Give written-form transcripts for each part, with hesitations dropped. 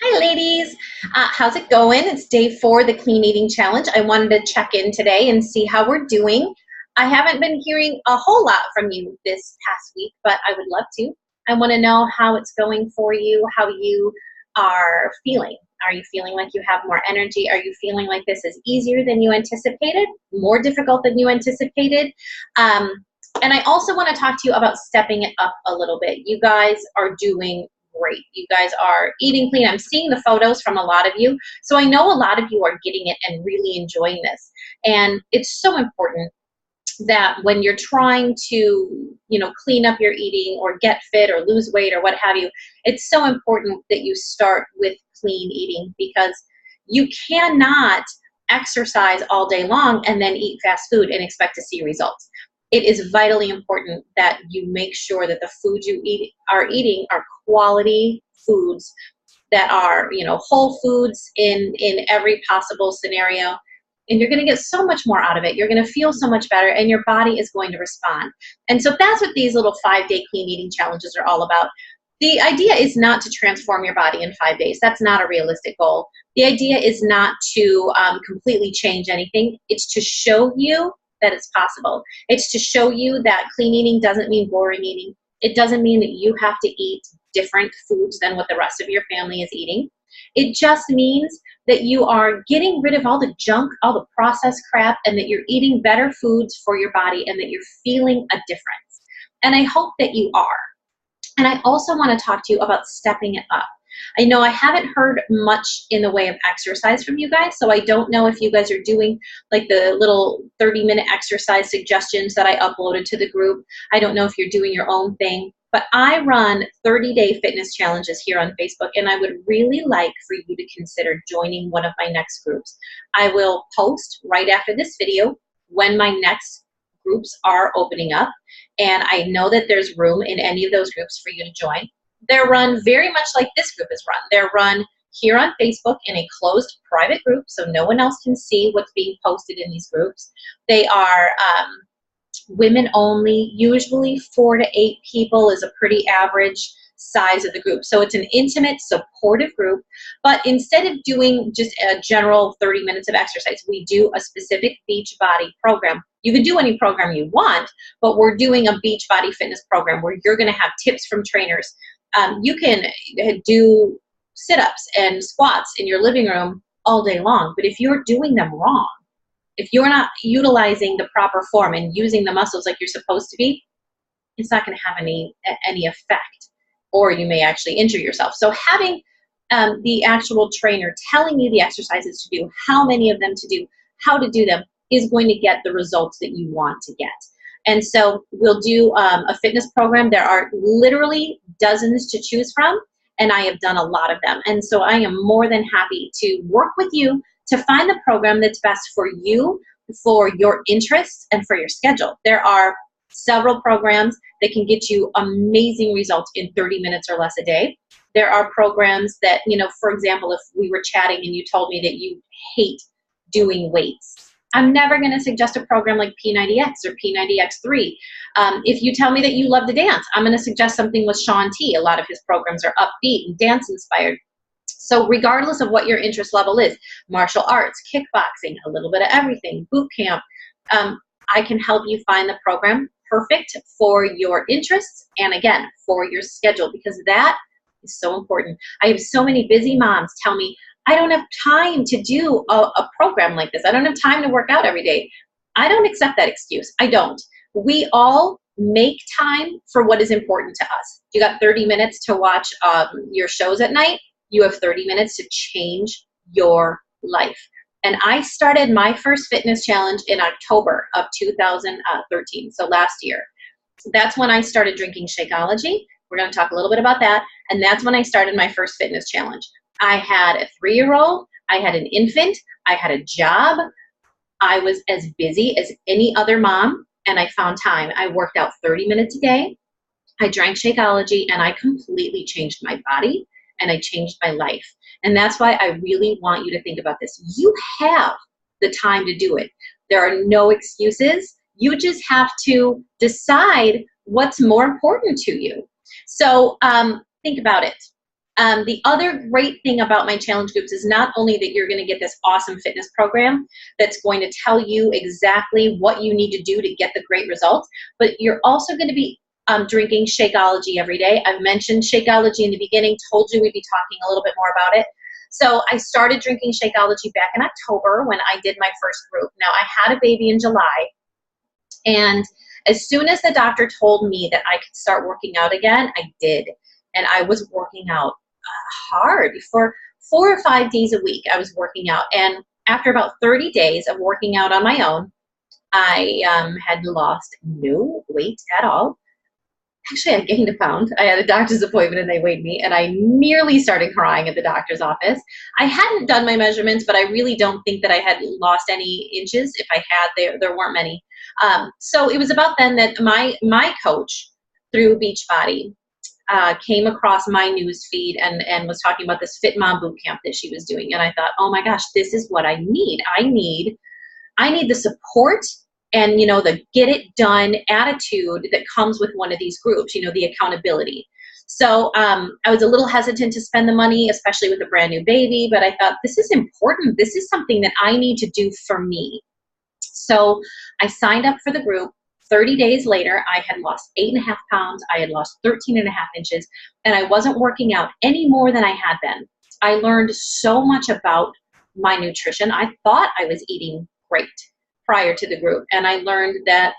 Hi, ladies. How's it going? It's day 4 of the Clean Eating Challenge. I wanted to check in today and see how we're doing. I haven't been hearing a whole lot from you this past week, but I would love to. I want to know how it's going for you, how you are feeling. Are you feeling like you have more energy? Are you feeling like this is easier than you anticipated, more difficult than you anticipated? Um, and I also want to talk to you about stepping it up a little bit. You guys are doing great. You guys are eating clean. I'm seeing the photos from a lot of you. So I know a lot of you are getting it and really enjoying this. And it's so important that when you're trying to, clean up your eating or get fit or lose weight or what have you, it's so important that you start with clean eating, because you cannot exercise all day long and then eat fast food and expect to see results. It is vitally important that you make sure that the foods you are eating are quality foods that are, whole foods in every possible scenario. And you're going to get so much more out of it. You're going to feel so much better, and your body is going to respond. And so that's what these little 5-day clean eating challenges are all about. The idea is not to transform your body in 5 days. That's not a realistic goal. The idea is not to completely change anything. It's to show you that it's possible. It's to show you that clean eating doesn't mean boring eating. It doesn't mean that you have to eat different foods than what the rest of your family is eating. It just means that you are getting rid of all the junk, all the processed crap, and that you're eating better foods for your body and that you're feeling a difference. And I hope that you are. And I also want to talk to you about stepping it up. I know I haven't heard much in the way of exercise from you guys, so I don't know if you guys are doing like the little 30-minute exercise suggestions that I uploaded to the group. I don't know if you're doing your own thing, but I run 30-day fitness challenges here on Facebook, and I would really like for you to consider joining one of my next groups. I will post right after this video when my next groups are opening up, and I know that there's room in any of those groups for you to join. They're run very much like this group is run. They're run here on Facebook in a closed private group, so no one else can see what's being posted in these groups. They are women only. Usually 4 to 8 people is a pretty average size of the group. So it's an intimate, supportive group. But instead of doing just a general 30 minutes of exercise, we do a specific Beachbody program. You can do any program you want, but we're doing a Beachbody fitness program where you're going to have tips from trainers. You can do sit-ups and squats in your living room all day long, but if you're doing them wrong, if you're not utilizing the proper form and using the muscles like you're supposed to be, it's not going to have any effect, or you may actually injure yourself. So having the actual trainer telling you the exercises to do, how many of them to do, how to do them, is going to get the results that you want to get. And so we'll do a fitness program. There are literally dozens to choose from, and I have done a lot of them. And so I am more than happy to work with you to find the program that's best for you, for your interests, and for your schedule. There are several programs that can get you amazing results in 30 minutes or less a day. There are programs that, for example, if we were chatting and you told me that you hate doing weights, I'm never going to suggest a program like P90X or P90X3. If you tell me that you love to dance, I'm going to suggest something with Shaun T. A lot of his programs are upbeat and dance inspired. So regardless of what your interest level is, martial arts, kickboxing, a little bit of everything, boot camp, I can help you find the program perfect for your interests and, again, for your schedule, because that is so important. I have so many busy moms tell me, I don't have time to do a program like this. I don't have time to work out every day. I don't accept that excuse. I don't. We all make time for what is important to us. You got 30 minutes to watch your shows at night. You have 30 minutes to change your life. And I started my first fitness challenge in October of 2013, so last year. That's when I started drinking Shakeology. We're going to talk a little bit about that. And that's when I started my first fitness challenge. I had a 3-year-old, I had an infant, I had a job. I was as busy as any other mom, and I found time. I worked out 30 minutes a day. I drank Shakeology, and I completely changed my body, and I changed my life. And that's why I really want you to think about this. You have the time to do it. There are no excuses. You just have to decide what's more important to you. So think about it. The other great thing about my challenge groups is not only that you're going to get this awesome fitness program that's going to tell you exactly what you need to do to get the great results, but you're also going to be drinking Shakeology every day. I've mentioned Shakeology in the beginning, told you we'd be talking a little bit more about it. So I started drinking Shakeology back in October when I did my first group. Now, I had a baby in July, and as soon as the doctor told me that I could start working out again, I did. And I was working out hard for 4 or 5 days a week. I was working out. And after about 30 days of working out on my own, I had lost no weight at all. Actually, I gained a pound. I had a doctor's appointment and they weighed me, and I nearly started crying at the doctor's office. I hadn't done my measurements, but I really don't think that I had lost any inches. If I had, there weren't many. So it was about then that my coach through Beachbody came across my news feed and was talking about this Fit Mom boot camp that she was doing. And I thought, oh my gosh, this is what I need. I need the support and, the get it done attitude that comes with one of these groups, the accountability. So I was a little hesitant to spend the money, especially with a brand new baby, but I thought this is important. This is something that I need to do for me. So I signed up for the group. 30 days later, I had lost 8.5 pounds. I had lost 13.5 inches, and I wasn't working out any more than I had been. I learned so much about my nutrition. I thought I was eating great prior to the group, and I learned that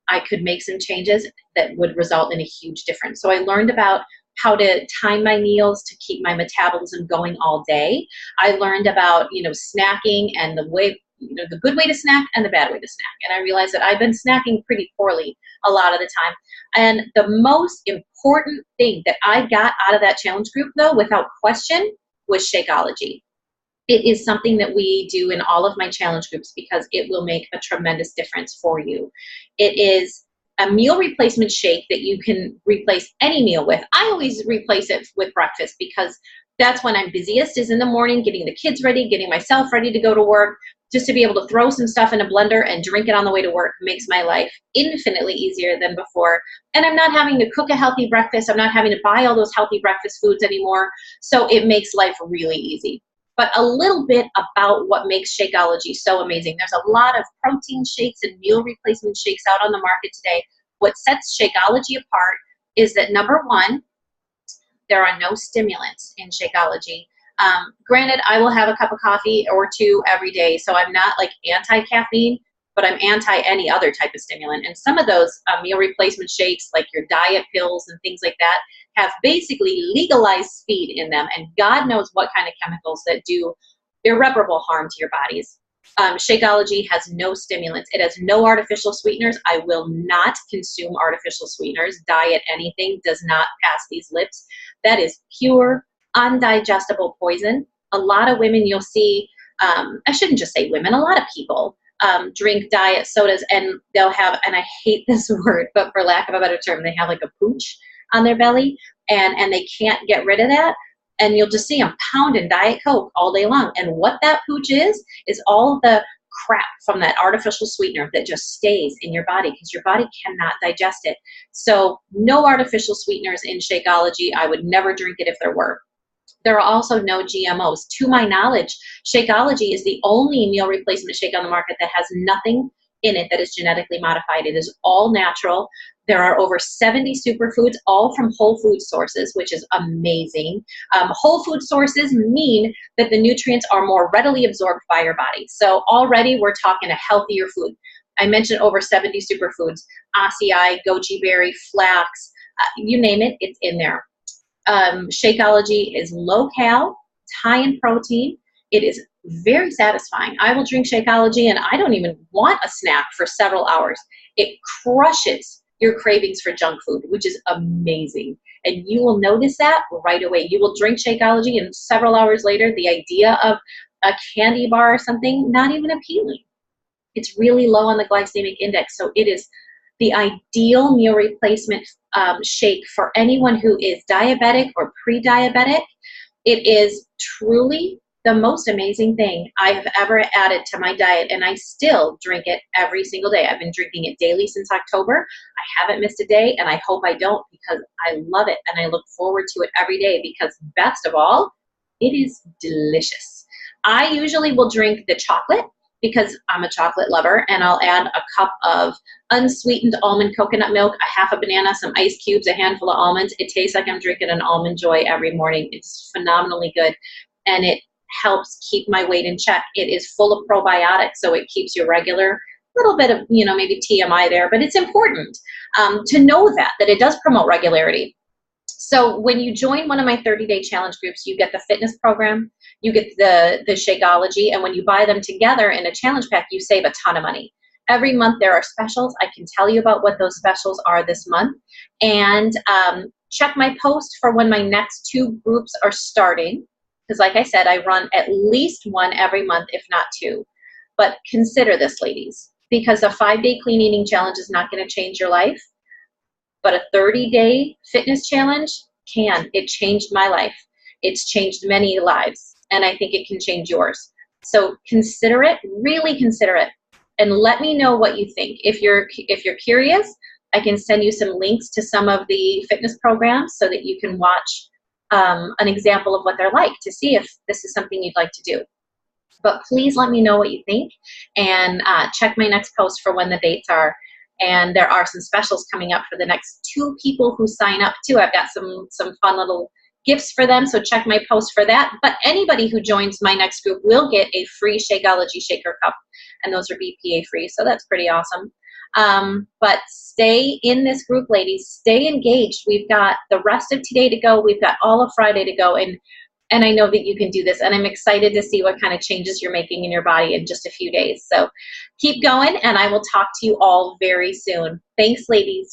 I could make some changes that would result in a huge difference. So I learned about how to time my meals to keep my metabolism going all day. I learned about, snacking and the good way to snack and the bad way to snack. And I realized that I've been snacking pretty poorly a lot of the time. And the most important thing that I got out of that challenge group, though, without question, was Shakeology. It is something that we do in all of my challenge groups because it will make a tremendous difference for you. It is a meal replacement shake that you can replace any meal with. I always replace it with breakfast because that's when I'm busiest, is in the morning, getting the kids ready, getting myself ready to go to work. Just to be able to throw some stuff in a blender and drink it on the way to work makes my life infinitely easier than before. And I'm not having to cook a healthy breakfast. I'm not having to buy all those healthy breakfast foods anymore. So it makes life really easy. But a little bit about what makes Shakeology so amazing. There's a lot of protein shakes and meal replacement shakes out on the market today. What sets Shakeology apart is that, number one, there are no stimulants in Shakeology. Granted, I will have a cup of coffee or two every day, so I'm not like anti-caffeine, but I'm anti any other type of stimulant. And some of those meal replacement shakes, like your diet pills and things like that, have basically legalized speed in them, and God knows what kind of chemicals that do irreparable harm to your bodies. Shakeology has no stimulants. It has no artificial sweeteners. I will not consume artificial sweeteners. Diet anything does not pass these lips. That is pure, undigestible poison. A lot of women you'll see, I shouldn't just say women, a lot of people drink diet sodas, and they'll have, and I hate this word, but for lack of a better term, they have like a pooch on their belly, and they can't get rid of that. And you'll just see them pounding Diet Coke all day long. And what that pooch is all the crap from that artificial sweetener that just stays in your body because your body cannot digest it. So no artificial sweeteners in Shakeology. I would never drink it if there were. There are also no GMOs. To my knowledge, Shakeology is the only meal replacement shake on the market that has nothing in it that is genetically modified. It is all natural. There are over 70 superfoods, all from whole food sources, which is amazing. Whole food sources mean that the nutrients are more readily absorbed by your body. So already we're talking a healthier food. I mentioned over 70 superfoods: acai, goji berry, flax, you name it, it's in there. Shakeology is low-cal, it's high in protein. It is very satisfying. I will drink Shakeology and I don't even want a snack for several hours. It crushes your cravings for junk food, which is amazing. And you will notice that right away. You will drink Shakeology and several hours later, the idea of a candy bar or something, not even appealing. It's really low on the glycemic index. So it is the ideal meal replacement shake for anyone who is diabetic or pre-diabetic. It is truly the most amazing thing I have ever added to my diet, and I still drink it every single day. I've been drinking it daily since October. I haven't missed a day, and I hope I don't, because I love it and I look forward to it every day, because best of all, it is delicious. I usually will drink the chocolate because I'm a chocolate lover, and I'll add a cup of unsweetened almond coconut milk, a half a banana, some ice cubes, a handful of almonds. It tastes like I'm drinking an Almond Joy every morning. It's phenomenally good, and it helps keep my weight in check. It is full of probiotics, so it keeps you regular. A little bit of, maybe TMI there, but it's important to know that it does promote regularity. So when you join one of my 30-day challenge groups, you get the fitness program, you get the Shakeology, and when you buy them together in a challenge pack, you save a ton of money. Every month there are specials. I can tell you about what those specials are this month. And check my post for when my next 2 groups are starting. Because like I said, I run at least one every month, if not 2. But consider this, ladies, because a 5-day clean eating challenge is not going to change your life, but a 30-day fitness challenge can. It changed my life. It's changed many lives, and I think it can change yours. So consider it, really consider it, and let me know what you think. If you're curious, I can send you some links to some of the fitness programs so that you can watch an example of what they're like to see if this is something you'd like to do. But please let me know what you think, and check my next post for when the dates are. And there are some specials coming up for the next 2 people who sign up too. I've got some fun little gifts for them, so check my post for that. But anybody who joins my next group will get a free Shakeology shaker cup, and those are BPA free, so that's pretty awesome. But stay in this group, ladies. Stay engaged. We've got the rest of today to go. We've got all of Friday to go, and I know that you can do this, and I'm excited to see what kind of changes you're making in your body in just a few days. So keep going, and I will talk to you all very soon. Thanks, ladies.